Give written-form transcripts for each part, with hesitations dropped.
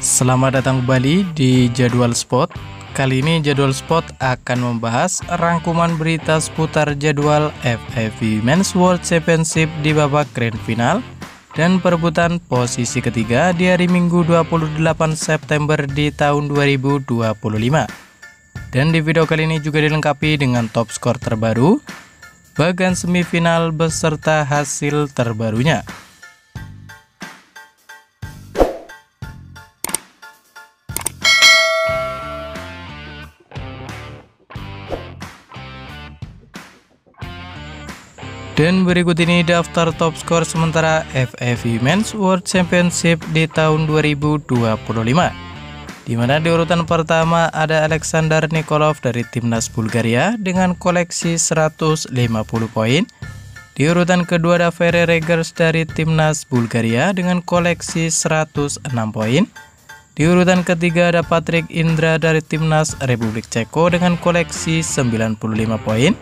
Selamat datang kembali di Jadwal Spot. Kali ini Jadwal Spot akan membahas rangkuman berita seputar jadwal FIVB Men's World Championship di babak Grand Final dan perebutan posisi ketiga di hari Minggu 28 September di tahun 2025. Dan di video kali ini juga dilengkapi dengan top skor terbaru, bagan semifinal beserta hasil terbarunya. Dan berikut ini daftar top skor sementara FIVB Men's World Championship di tahun 2025. Di mana di urutan pertama ada Alexander Nikolov dari timnas Bulgaria dengan koleksi 150 poin. Di urutan kedua ada Ferre Regers dari timnas Bulgaria dengan koleksi 106 poin. Di urutan ketiga ada Patrick Indra dari timnas Republik Ceko dengan koleksi 95 poin.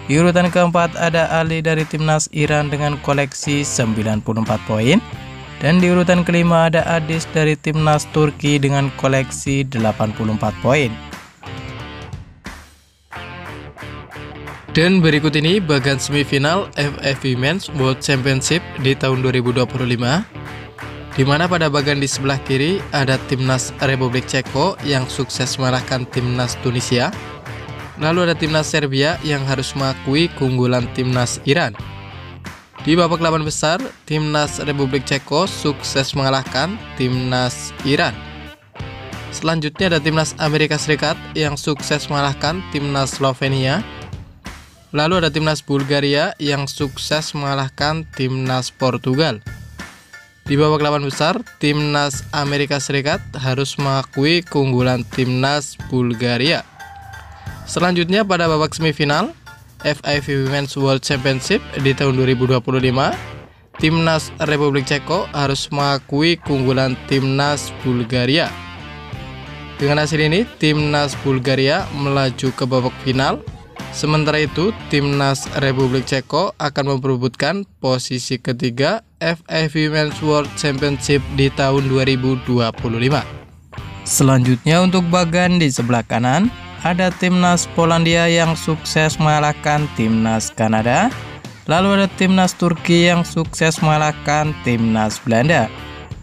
Di urutan keempat ada Ali dari timnas Iran dengan koleksi 94 poin. Dan di urutan kelima ada Adis dari timnas Turki dengan koleksi 84 poin. Dan berikut ini bagan semifinal FIVB Men's World Championship di tahun 2025. Di mana pada bagan di sebelah kiri ada timnas Republik Ceko yang sukses mengalahkan timnas Tunisia. Lalu ada timnas Serbia yang harus mengakui keunggulan timnas Iran. Di babak 8 besar, timnas Republik Ceko sukses mengalahkan timnas Iran. Selanjutnya ada timnas Amerika Serikat yang sukses mengalahkan timnas Slovenia. Lalu ada timnas Bulgaria yang sukses mengalahkan timnas Portugal. Di babak 8 besar, timnas Amerika Serikat harus mengakui keunggulan timnas Bulgaria. Selanjutnya pada babak semifinal FIVB Men's World Championship di tahun 2025, timnas Republik Ceko harus mengakui keunggulan timnas Bulgaria. Dengan hasil ini, timnas Bulgaria melaju ke babak final. Sementara itu, timnas Republik Ceko akan memperebutkan posisi ketiga FIVB Men's World Championship di tahun 2025. Selanjutnya untuk bagan di sebelah kanan, ada timnas Polandia yang sukses mengalahkan timnas Kanada. Lalu ada timnas Turki yang sukses mengalahkan timnas Belanda.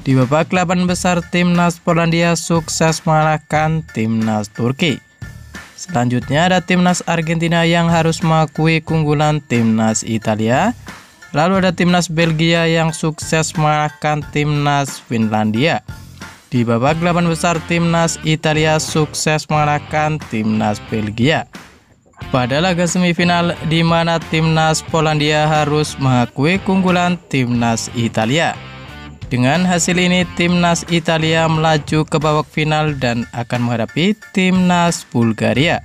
Di babak 8 besar, timnas Polandia sukses mengalahkan timnas Turki. Selanjutnya ada timnas Argentina yang harus mengakui keunggulan timnas Italia. Lalu ada timnas Belgia yang sukses mengalahkan timnas Finlandia. Di babak 8 besar, timnas Italia sukses mengalahkan timnas Belgia. Pada laga semifinal di mana timnas Polandia harus mengakui keunggulan timnas Italia. Dengan hasil ini, timnas Italia melaju ke babak final dan akan menghadapi timnas Bulgaria.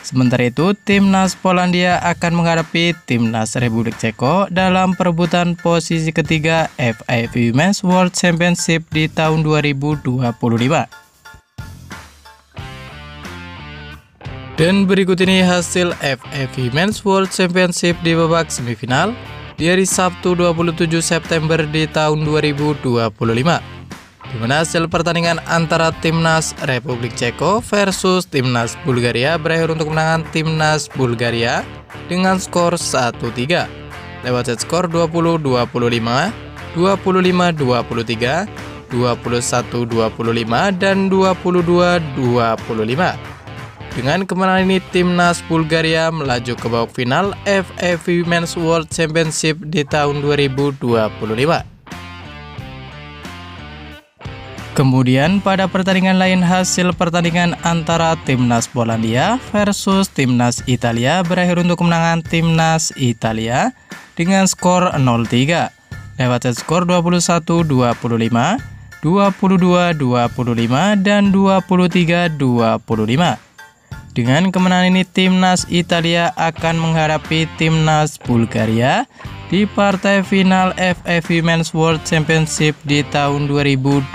Sementara itu, timnas Polandia akan menghadapi timnas Republik Ceko dalam perebutan posisi ketiga FIVB Men's World Championship di tahun 2025. Dan berikut ini hasil FIVB Men's World Championship di babak semifinal di hari Sabtu 27 September di tahun 2025. Di mana hasil pertandingan antara timnas Republik Ceko versus timnas Bulgaria berakhir untuk kemenangan timnas Bulgaria dengan skor 1-3 lewat set skor 20-25, 25-23, 21-25, dan 22-25. Dengan kemenangan ini, timnas Bulgaria melaju ke babak final FIVB Men's World Championship di tahun 2025. Kemudian pada pertandingan lain, hasil pertandingan antara timnas Polandia versus timnas Italia berakhir untuk kemenangan timnas Italia dengan skor 0-3 lewat set skor 21-25, 22-25, dan 23-25. Dengan kemenangan ini, timnas Italia akan menghadapi timnas Bulgaria di partai final FIVB Men's World Championship di tahun 2025.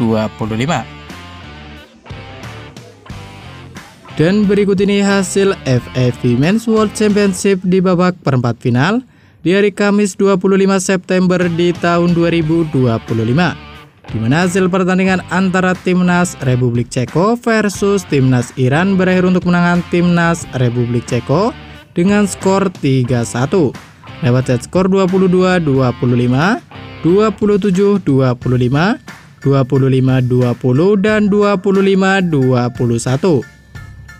Dan berikut ini hasil FIVB Men's World Championship di babak perempat final di hari Kamis 25 September di tahun 2025. di mana hasil pertandingan antara Timnas Republik Ceko versus Timnas Iran berakhir untuk kemenangan Timnas Republik Ceko dengan skor 3-1 lewat set skor 22-25, 27-25, 25-20, dan 25-21.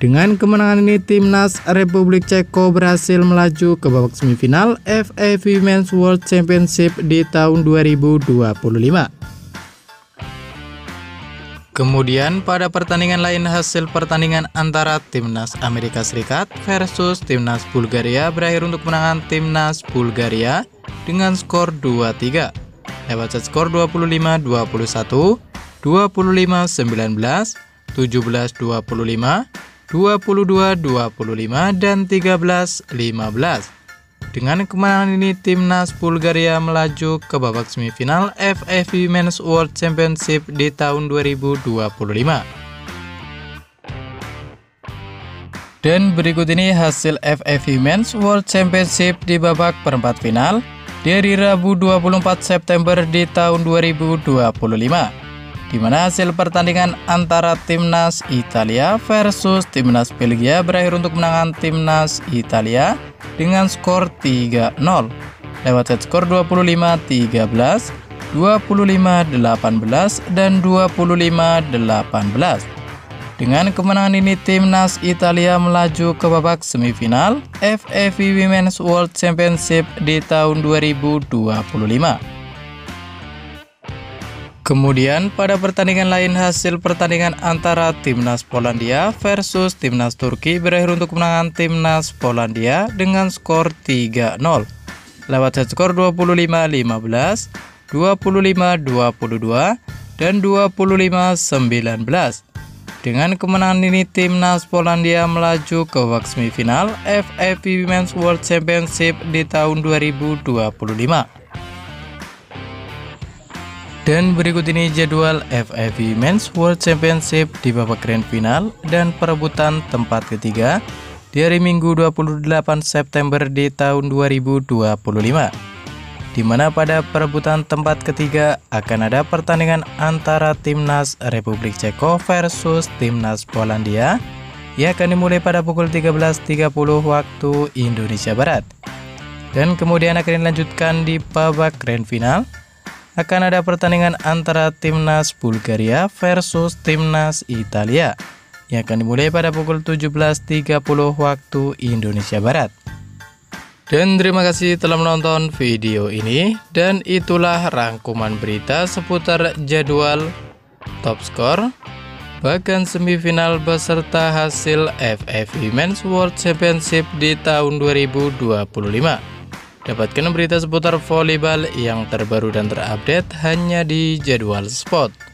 Dengan kemenangan ini, Timnas Republik Ceko berhasil melaju ke babak semifinal FA Women's World Championship di tahun 2025. Kemudian pada pertandingan lain, hasil pertandingan antara Timnas Amerika Serikat versus Timnas Bulgaria berakhir untuk kemenangan Timnas Bulgaria dengan skor 2-3 lewat set skor 25-21, 25-19, 17-25, 22-25, dan 13-15. Dengan kemenangan ini, Timnas Bulgaria melaju ke babak semifinal FA Women's World Championship di tahun 2025. Dan berikut ini hasil FA Women's World Championship di babak perempat final di hari Rabu 24 September di tahun 2025. Di mana hasil pertandingan antara Timnas Italia versus Timnas Belgia berakhir untuk kemenangan Timnas Italia dengan skor 3-0 lewat set skor 25-13, 25-18, dan 25-18. Dengan kemenangan ini, Timnas Italia melaju ke babak semifinal FA Women's World Championship di tahun 2025. Kemudian pada pertandingan lain, hasil pertandingan antara Timnas Polandia versus Timnas Turki berakhir untuk kemenangan Timnas Polandia dengan skor 3-0 lewat set skor 25-15, 25-22, dan 25-19. Dengan kemenangan ini, Timnas Polandia melaju ke babak semifinal FA Women's World Championship di tahun 2025. Dan berikut ini jadwal FA Women's World Championship di babak grand final dan perebutan tempat ketiga di hari Minggu 28 September di tahun 2025. Di mana pada perebutan tempat ketiga akan ada pertandingan antara Timnas Republik Ceko versus Timnas Polandia yang akan dimulai pada pukul 13.30 waktu Indonesia Barat. Dan kemudian akan dilanjutkan di babak grand final akan ada pertandingan antara Timnas Bulgaria versus Timnas Italia yang akan dimulai pada pukul 17.30 waktu Indonesia Barat. Dan terima kasih telah menonton video ini, dan itulah rangkuman berita seputar jadwal, top skor, bahkan semifinal beserta hasil FA Women's World Championship di tahun 2025. Dapatkan berita seputar volleyball yang terbaru dan terupdate hanya di Jadwal Sport.